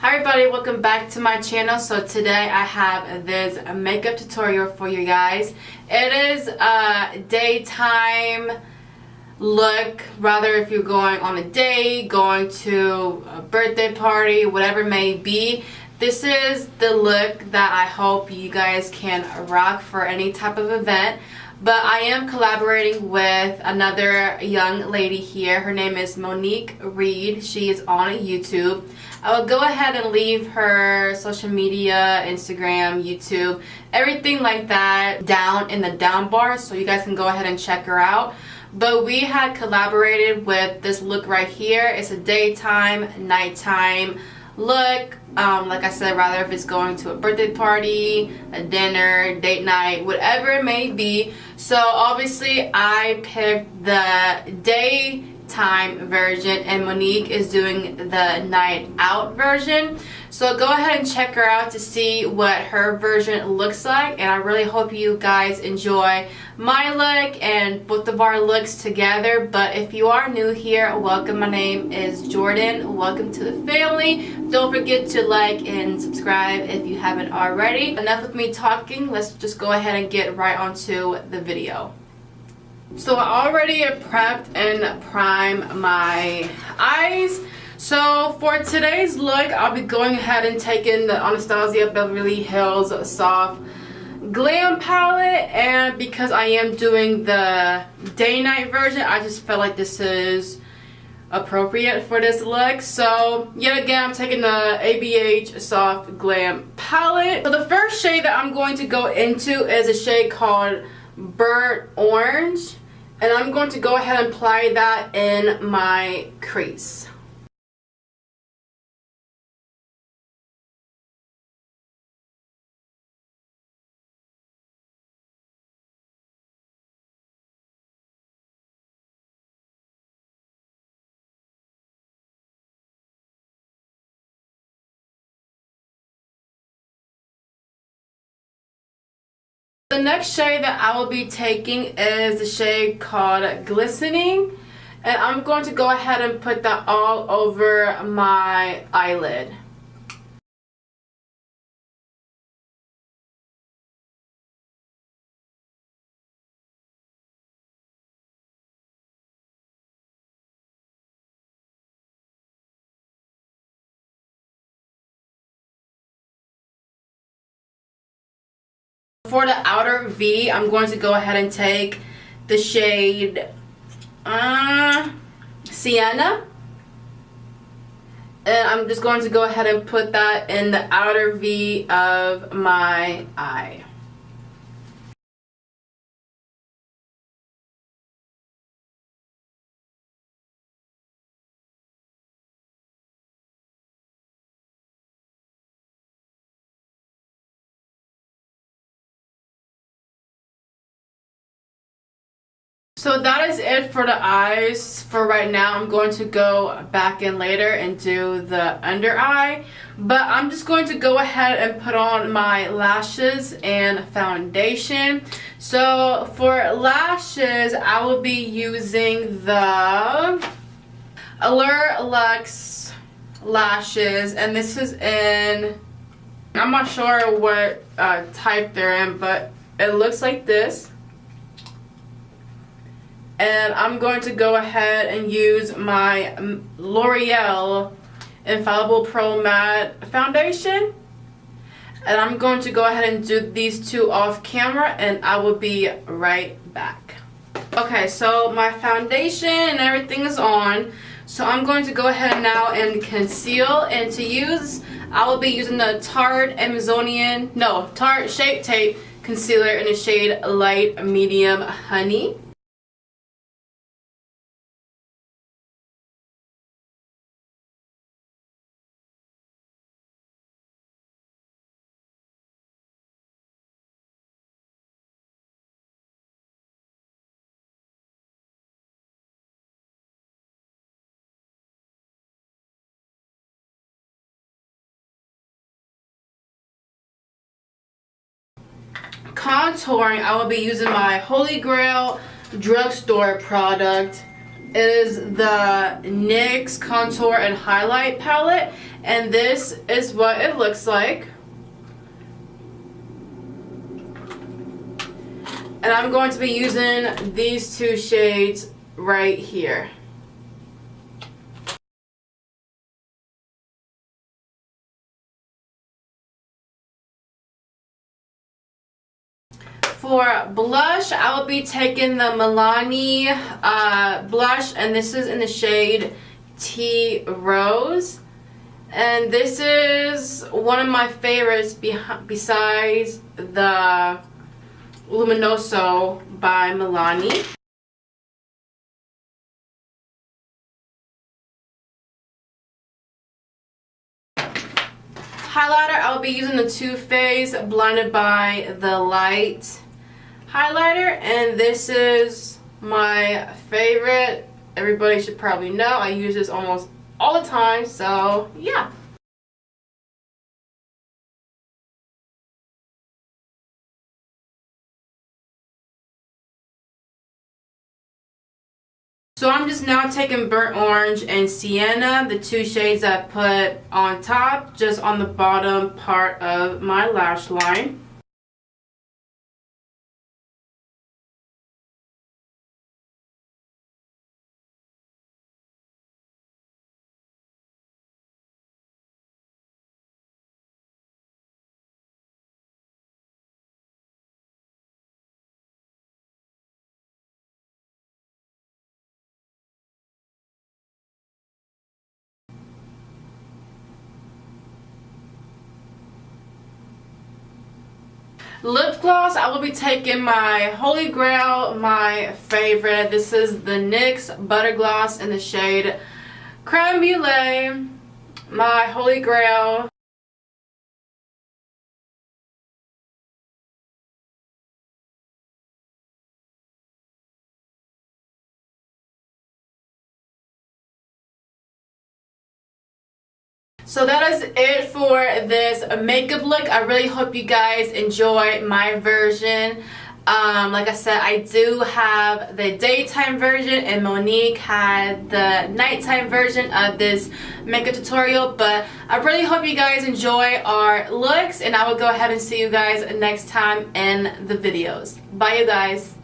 Hi everybody, welcome back to my channel. So today I have this makeup tutorial for you guys. It is a daytime look, rather if you're going on a date, going to a birthday party, whatever it may be. This is the look that I hope you guys can rock for any type of event. But I am collaborating with another young lady here. Her name is Monique Reid. She is on YouTube. I will go ahead and leave her social media, Instagram, YouTube, everything like that down in the down bar so you guys can go ahead and check her out. But we had collaborated with this look right here. It's a daytime, nighttime look. Like I said, rather if it's going to a birthday party, a dinner, date night, whatever it may be. So obviously I picked the daytime version and Monique is doing the night out version. So go ahead and check her out to see what her version looks like, and I really hope you guys enjoy my look and both of our looks together. But if you are new here, welcome. My name is Jordan. Welcome to the family. Don't forget to like and subscribe if you haven't already. Enough with me talking. Let's just go ahead and get right onto the video. So I already prepped and primed my eyes. So for today's look, I'll be going ahead and taking the Anastasia Beverly Hills Soft Glam palette, and because I am doing the day-night version, I just felt like this is appropriate for this look. So yet again, I'm taking the ABH Soft Glam palette. So the first shade that I'm going to go into is a shade called Burnt Orange, and I'm going to go ahead and apply that in my crease. The next shade that I will be taking is the shade called Glistening, and I'm going to go ahead and put that all over my eyelid. For the outer V, I'm going to go ahead and take the shade Sienna, and I'm just going to go ahead and put that in the outer V of my eye. So that is it for the eyes for right now. I'm going to go back in later and do the under eye, but I'm just going to go ahead and put on my lashes and foundation. So for lashes, I will be using the Allure Luxe lashes, and this is in, I'm not sure what type they're in, but it looks like this. And I'm going to go ahead and use my L'Oreal Infallible Pro Matte Foundation. And I'm going to go ahead and do these two off camera, and I will be right back. Okay, so my foundation and everything is on. So I'm going to go ahead now and conceal. And to use, I will be using the Tarte Shape Tape Concealer in the shade Light Medium Honey. Contouring, I will be using my Holy Grail drugstore product. It is the NYX Contour and Highlight Palette, and this is what it looks like. And I'm going to be using these two shades right here. For blush, I will be taking the Milani blush, and this is in the shade Tea Rose. And this is one of my favorites besides the Luminoso by Milani. Highlighter, I'll be using the Too Faced Blinded by the Light highlighter, and this is my favorite. Everybody should probably know I use this almost all the time, so yeah. So I'm just now taking Burnt Orange and Sienna, the two shades I put on top, just on the bottom part of my lash line. Lip gloss, I will be taking my Holy Grail, my favorite. This is the NYX Butter Gloss in the shade Creme Brulee, my Holy Grail. So that is it for this makeup look. I really hope you guys enjoy my version. Like I said, I do have the daytime version, and Monique had the nighttime version of this makeup tutorial. But I really hope you guys enjoy our looks, and I will go ahead and see you guys next time in the videos. Bye, you guys.